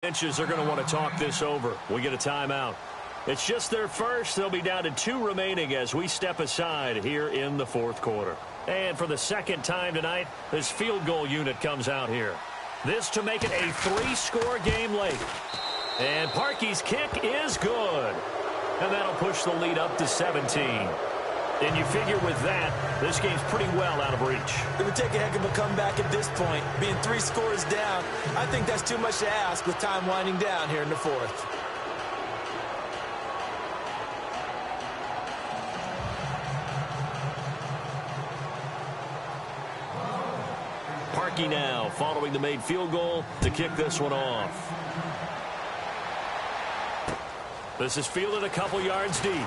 Benches are going to want to talk this over. We get a timeout. It's just their first. They'll be down to 2 remaining as we step aside here in the fourth quarter. And for the second time tonight, this field goal unit comes out here. This to make it a 3-score game late. And Parkey's kick is good. And that'll push the lead up to 17. And you figure with that, this game's pretty well out of reach. It would take a heck of a comeback at this point. Being 3 scores down, I think that's too much to ask with time winding down here in the fourth. Parkey now following the made field goal to kick this one off. This is fielded a couple yards deep.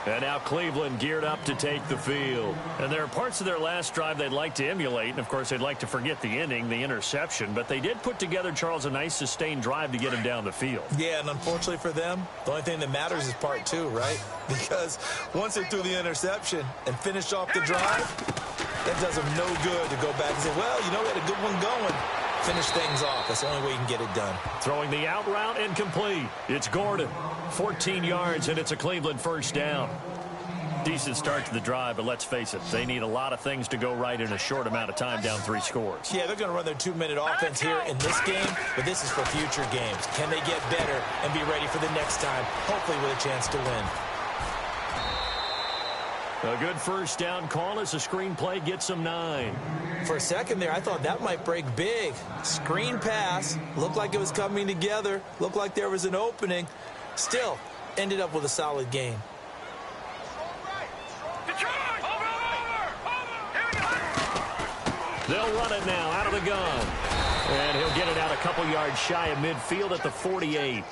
And now Cleveland geared up to take the field. And there are parts of their last drive they'd like to emulate. And, of course, they'd like to forget the inning, the interception. But they did put together, Charles, a nice sustained drive to get him down the field. Yeah, and unfortunately for them, the only thing that matters is part 2, right? Because once they threw the interception and finished off the drive, that does them no good to go back and say, well, you know, we had a good one going. Finish things off. That's the only way you can get it done. Throwing the out route incomplete. It's Gordon. 14 yards, and it's a Cleveland first down. Decent start to the drive, but let's face it, they need a lot of things to go right in a short amount of time, down 3 scores. Yeah, they're going to run their 2-minute offense here in this game, but this is for future games. Can they get better and be ready for the next time, hopefully with a chance to win? A good first down call as the screen play gets them 9. For a second there, I thought that might break big. Screen pass, looked like it was coming together, looked like there was an opening. Still, ended up with a solid game. They'll run it now out of the gun. And he'll get it out a couple yards shy of midfield at the 48.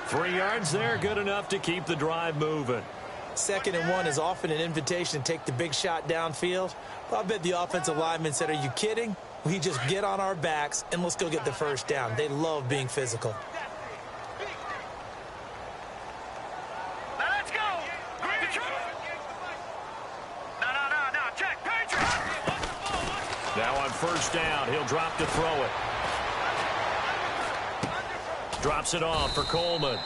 3 yards there, good enough to keep the drive moving. 2nd and 1 is often an invitation to take the big shot downfield. Well, I bet the offensive lineman said, are you kidding? We just get on our backs and let's go get the first down. They love being physical. Let's go. No, check. Now on first down, he'll drop to throw it. Drops it off for Coleman.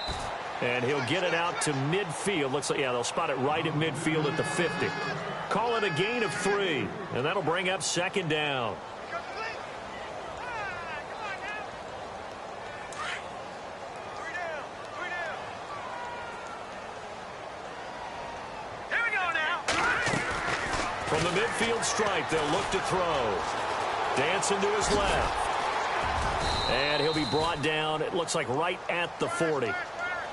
And he'll get it out to midfield. Looks like, yeah, they'll spot it right at midfield at the 50. Call it a gain of 3. And that'll bring up 2nd down. Here we go now. From the midfield stripe, they'll look to throw. Dancing to his left. And he'll be brought down, it looks like right at the 40.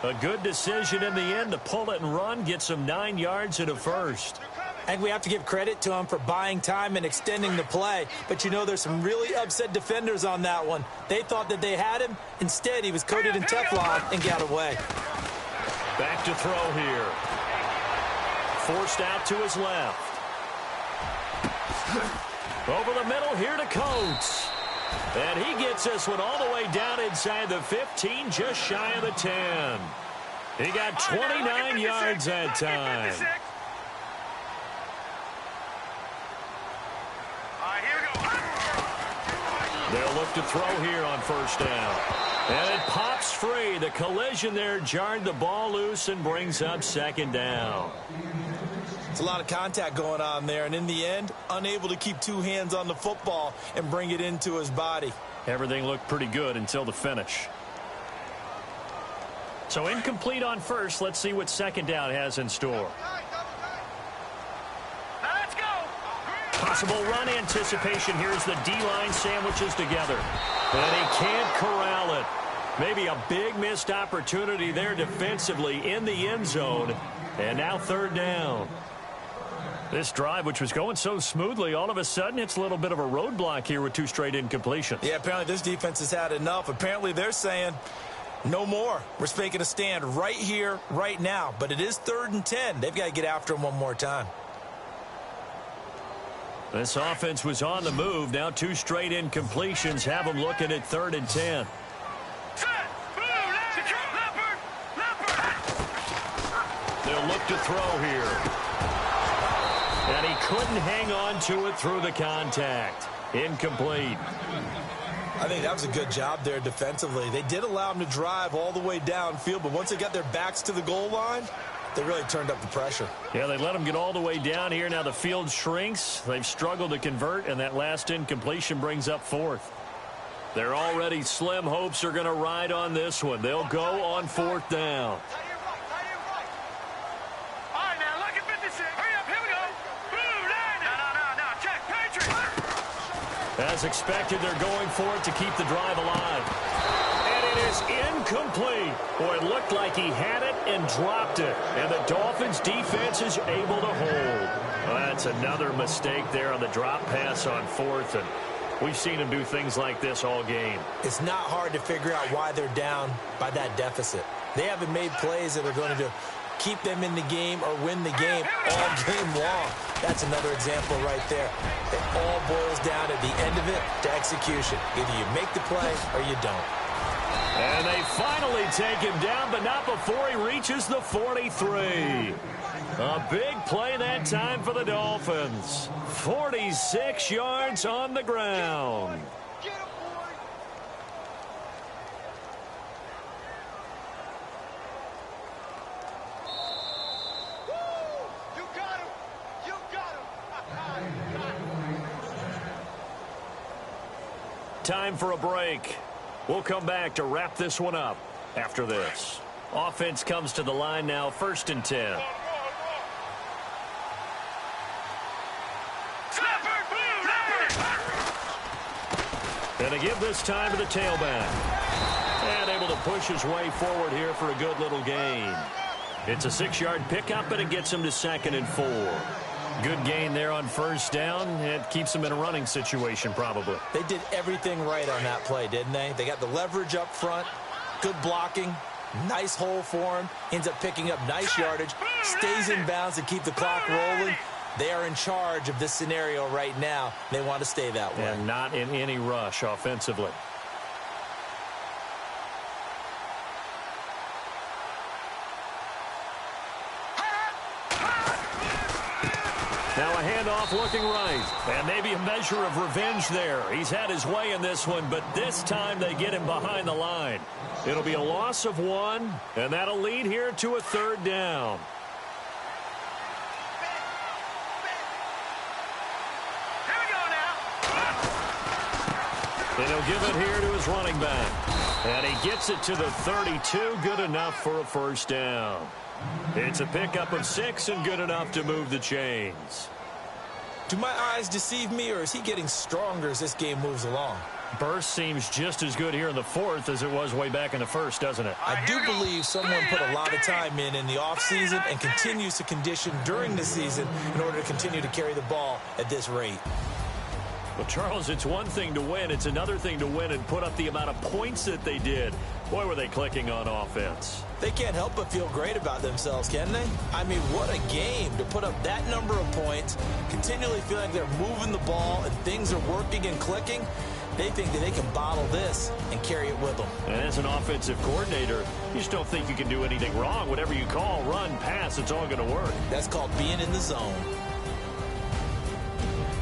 A good decision in the end to pull it and run, get some 9 yards and a first. I think we have to give credit to him for buying time and extending the play. But, you know, there's some really upset defenders on that one. They thought that they had him. Instead, he was coated in Teflon and got away. Back to throw here. Forced out to his left. Over the middle here to Coates. And he gets this one all the way down inside the 15, just shy of the 10. He got 29 yards that time. They'll look to throw here on first down. And it pops free. The collision there jarred the ball loose and brings up 2nd down. It's a lot of contact going on there, and in the end, unable to keep 2 hands on the football and bring it into his body. Everything looked pretty good until the finish. So incomplete on first. Let's see what 2nd down has in store. Let's go. Possible run anticipation. Here's the D-line sandwiches together. And he can't corral it. Maybe a big missed opportunity there defensively in the end zone. And now 3rd down. This drive, which was going so smoothly, all of a sudden it's a little bit of a roadblock here with 2 straight incompletions. Yeah, apparently this defense has had enough. Apparently they're saying, no more. We're making a stand right here, right now. But it is 3rd and 10. They've got to get after him one more time. This offense was on the move. Now 2 straight incompletions have them looking at 3rd and 10. They'll look to throw here. And he couldn't hang on to it through the contact. Incomplete. I think that was a good job there defensively. They did allow them to drive all the way downfield, but once they got their backs to the goal line, they really turned up the pressure. Yeah, they let them get all the way down here. Now the field shrinks. They've struggled to convert, and that last incompletion brings up fourth. Their already slim hopes are going to ride on this one. They'll go on fourth down. All right, now, look at 56. Hurry up, here we go. Blue, no, check, Patriot. As expected, they're going for it to keep the drive alive. And it is incomplete. Boy, it looked like he had it and dropped it. And the Dolphins' defense is able to hold. Well, that's another mistake there on the drop pass on fourth. And we've seen him do things like this all game. It's not hard to figure out why they're down by that deficit. They haven't made plays that are going to keep them in the game or win the game all game long. That's another example right there. It all boils down at the end of it to execution. Either you make the play or you don't. And they finally take him down, but not before he reaches the 43. A big play that time for the Dolphins. 46 yards on the ground. Time for a break. We'll come back to wrap this one up after this. Offense comes to the line now, 1st and 10. And they give this time to the tailback. And able to push his way forward here for a good little gain. It's a 6-yard pickup, and it gets him to 2nd and 4. Good gain there on 1st down. It keeps him in a running situation, probably. They did everything right on that play, didn't they? They got the leverage up front, good blocking, nice hole for him, ends up picking up nice yardage, stays in bounds to keep the clock rolling. They are in charge of this scenario right now. They want to stay that way. And not in any rush offensively. Now a handoff looking right. And maybe a measure of revenge there. He's had his way in this one, but this time they get him behind the line. It'll be a loss of 1, and that'll lead here to a 3rd down. Here we go now. And he'll give it here to his running back. And he gets it to the 32, good enough for a 1st down. It's a pickup of 6 and good enough to move the chains. Do my eyes deceive me, or is he getting stronger as this game moves along? Burst seems just as good here in the 4th as it was way back in the 1st, doesn't it? I do believe someone put a lot of time in the offseason and continues to condition during the season in order to continue to carry the ball at this rate. Well, Charles, it's one thing to win. It's another thing to win and put up the amount of points that they did. Boy, were they clicking on offense. They can't help but feel great about themselves, can they? I mean, what a game to put up that number of points, continually feel like they're moving the ball and things are working and clicking. They think that they can bottle this and carry it with them. And as an offensive coordinator, you just don't think you can do anything wrong. Whatever you call, run, pass, it's all going to work. That's called being in the zone.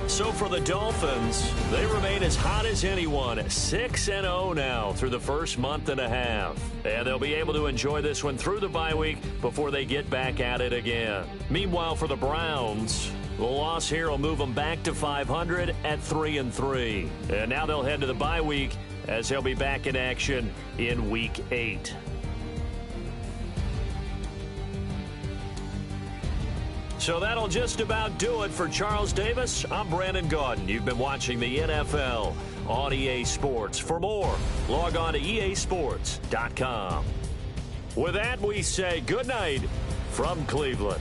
So for the Dolphins, they remain as hot as anyone, 6-0 now through the first month and a half. And they'll be able to enjoy this one through the bye week before they get back at it again. Meanwhile, for the Browns, the loss here will move them back to 500 at 3-3. And now they'll head to the bye week as they'll be back in action in Week 8. So that'll just about do it for Charles Davis. I'm Brandon Gaudin. You've been watching the NFL on EA Sports. For more, log on to easports.com. With that, we say good night from Cleveland.